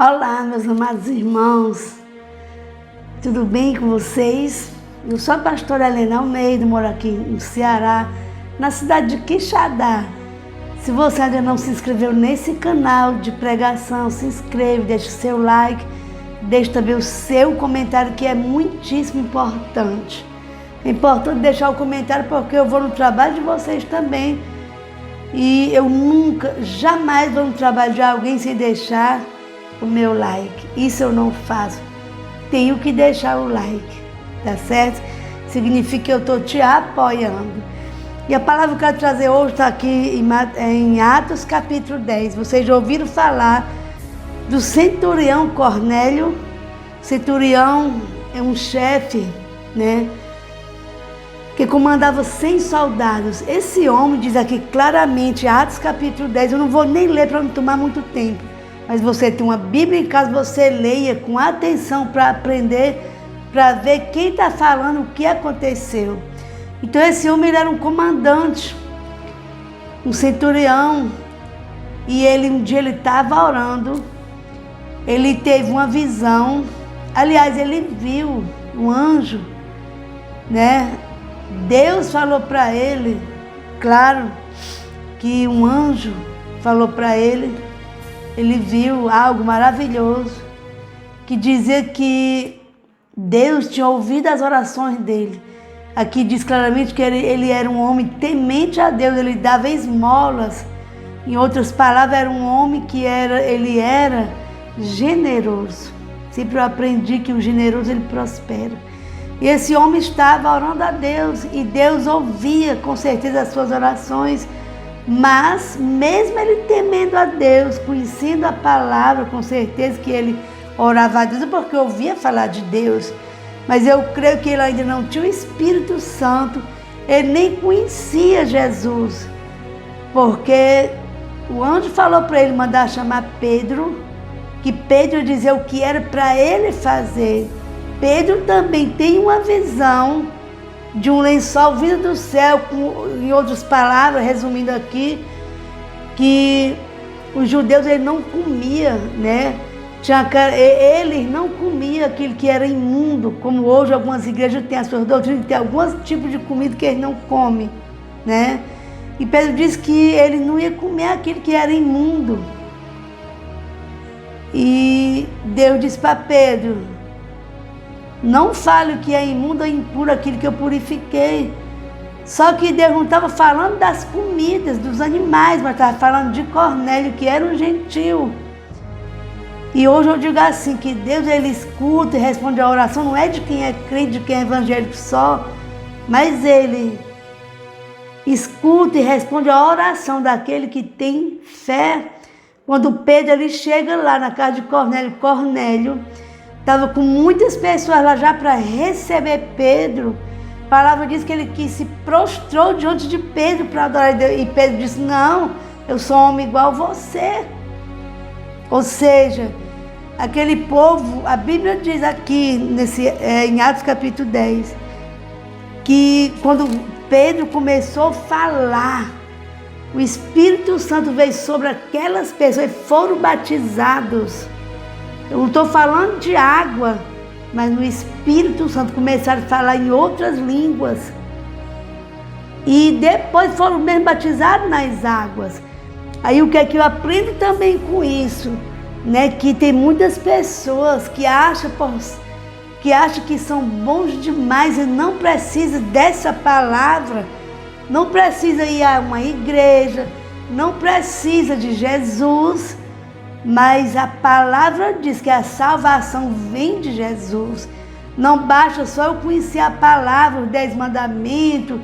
Olá, meus amados irmãos, tudo bem com vocês? Eu sou a pastora Helena Almeida, moro aqui no Ceará, na cidade de Quixadá. Se você ainda não se inscreveu nesse canal de pregação, se inscreve, deixa o seu like, deixa também o seu comentário, que é muitíssimo importante. É importante deixar o comentário porque eu vou no trabalho de vocês também. E eu nunca, jamais vou no trabalho de alguém sem deixar o meu like. Isso eu não faço. Tenho que deixar o like, tá certo? Significa que eu estou te apoiando. E a palavra que eu quero trazer hoje está aqui em Atos capítulo 10. Vocês já ouviram falar do centurião Cornélio? Centurião é um chefe, né? Que comandava 100 soldados. Esse homem diz aqui claramente, Atos capítulo 10, eu não vou nem ler para não tomar muito tempo, mas você tem uma Bíblia em casa, você leia com atenção para aprender, para ver quem está falando o que aconteceu. Então esse homem ele era um comandante, um centurião, e um dia ele estava orando, ele teve uma visão, aliás, ele viu um anjo, né? Deus falou para ele, claro que um anjo falou para ele viu algo maravilhoso, que dizia que Deus tinha ouvido as orações dele. Aqui diz claramente que ele era um homem temente a Deus, ele dava esmolas. Em outras palavras, era um homem que ele era generoso. Sempre eu aprendi que o generoso ele prospera. E esse homem estava orando a Deus e Deus ouvia com certeza as suas orações, mas mesmo ele temendo a Deus, conhecendo a palavra, com certeza que ele orava a Deus, porque ouvia falar de Deus, mas eu creio que ele ainda não tinha o Espírito Santo, ele nem conhecia Jesus, porque o anjo falou para ele mandar chamar Pedro, que Pedro dizia o que era para ele fazer. Pedro também tem uma visão de um lençol vindo do céu, em outras palavras, resumindo aqui, que os judeus ele não comia, né? Eles não comiam aquilo que era imundo, como hoje algumas igrejas têm as suas doutrinas, tem alguns tipos de comida que eles não comem, né? E Pedro disse que ele não ia comer aquilo que era imundo. E Deus disse para Pedro: não fale o que é imundo ou impuro, aquilo que eu purifiquei. Só que Deus não estava falando das comidas, dos animais, mas estava falando de Cornélio, que era um gentil. E hoje eu digo assim, que Deus ele escuta e responde a oração, não é de quem é crente, de quem é evangélico só, mas ele escuta e responde a oração daquele que tem fé. Quando Pedro ele chega lá na casa de Cornélio estava com muitas pessoas lá já para receber Pedro. A palavra diz que ele se prostrou diante de Pedro para adorar Deus. E Pedro disse: não, eu sou um homem igual a você. Ou seja, aquele povo, a Bíblia diz aqui em Atos capítulo 10, que quando Pedro começou a falar, o Espírito Santo veio sobre aquelas pessoas e foram batizados. Eu não estou falando de água, mas no Espírito Santo começaram a falar em outras línguas. E depois foram mesmo batizados nas águas. Aí o que é que eu aprendo também com isso? Né? Que tem muitas pessoas que acham que são bons demais e não precisa dessa palavra. Não precisa ir a uma igreja, não precisa de Jesus. Mas a palavra diz que a salvação vem de Jesus. Não basta só eu conhecer a palavra, os 10 mandamentos,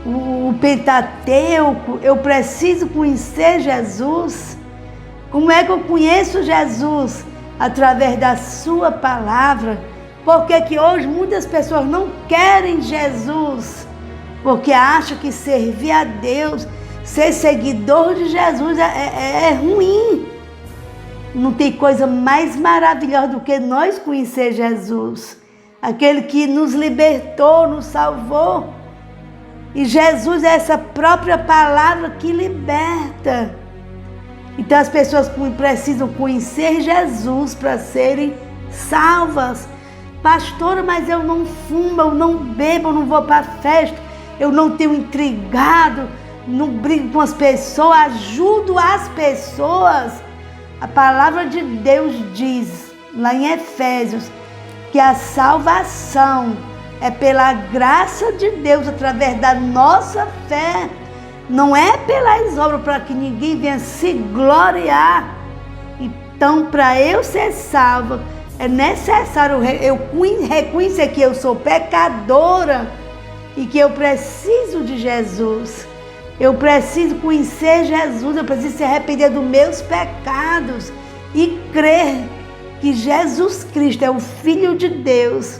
o Pentateuco. Eu preciso conhecer Jesus. Como é que eu conheço Jesus? Através da sua palavra. Porque que hoje muitas pessoas não querem Jesus, porque acham que servir a Deus, ser seguidor de Jesus é ruim. Não tem coisa mais maravilhosa do que nós conhecer Jesus, aquele que nos libertou, nos salvou. E Jesus é essa própria palavra que liberta. Então as pessoas precisam conhecer Jesus para serem salvas. Pastora, mas eu não fumo, eu não bebo, eu não vou para festa, eu não tenho intrigado, não brigo com as pessoas, ajudo as pessoas. A palavra de Deus diz, lá em Efésios, que a salvação é pela graça de Deus, através da nossa fé. Não é pelas obras, para que ninguém venha se gloriar. Então, para eu ser salva, é necessário eu reconhecer que eu sou pecadora e que eu preciso de Jesus. Eu preciso conhecer Jesus, eu preciso se arrepender dos meus pecados e crer que Jesus Cristo é o Filho de Deus,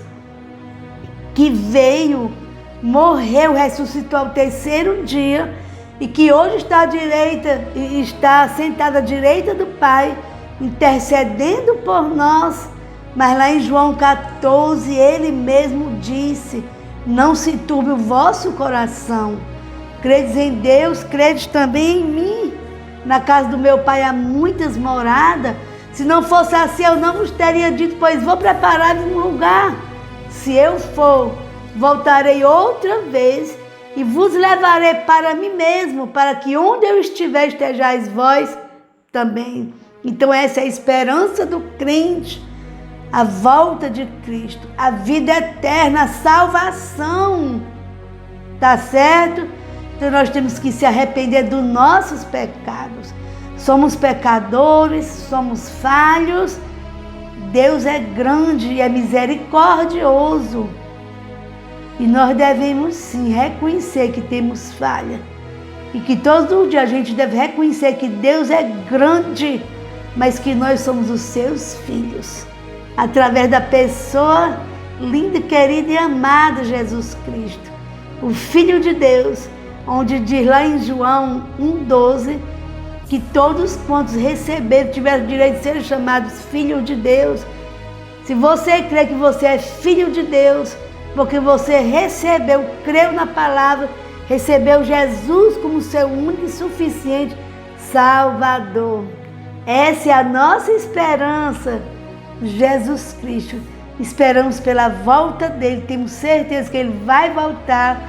que veio, morreu, ressuscitou ao terceiro dia e que hoje está sentado à direita do Pai, intercedendo por nós. Mas lá em João 14, ele mesmo disse: não se turbe o vosso coração. Credes em Deus, credes também em mim. Na casa do meu Pai há muitas moradas. Se não fosse assim, eu não vos teria dito, pois vou preparar um lugar. Se eu for, voltarei outra vez e vos levarei para mim mesmo, para que onde eu estiver, estejais vós também. Então essa é a esperança do crente, a volta de Cristo, a vida eterna, a salvação. Tá certo? Então nós temos que se arrepender dos nossos pecados. Somos pecadores, somos falhos. Deus é grande e é misericordioso. E nós devemos sim reconhecer que temos falha. E que todo dia a gente deve reconhecer que Deus é grande, mas que nós somos os seus filhos. Através da pessoa linda, querida e amada Jesus Cristo, o Filho de Deus, onde diz lá em João 1,12, que todos quantos receberam tiveram direito de ser chamados filhos de Deus. Se você crê que você é filho de Deus, porque você recebeu, creu na palavra, recebeu Jesus como seu único e suficiente Salvador. Essa é a nossa esperança, Jesus Cristo. Esperamos pela volta dele, temos certeza que ele vai voltar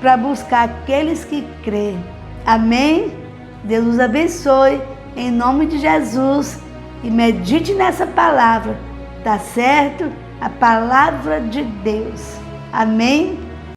para buscar aqueles que creem. Amém? Deus nos abençoe, em nome de Jesus, e medite nessa palavra, tá certo? A palavra de Deus. Amém?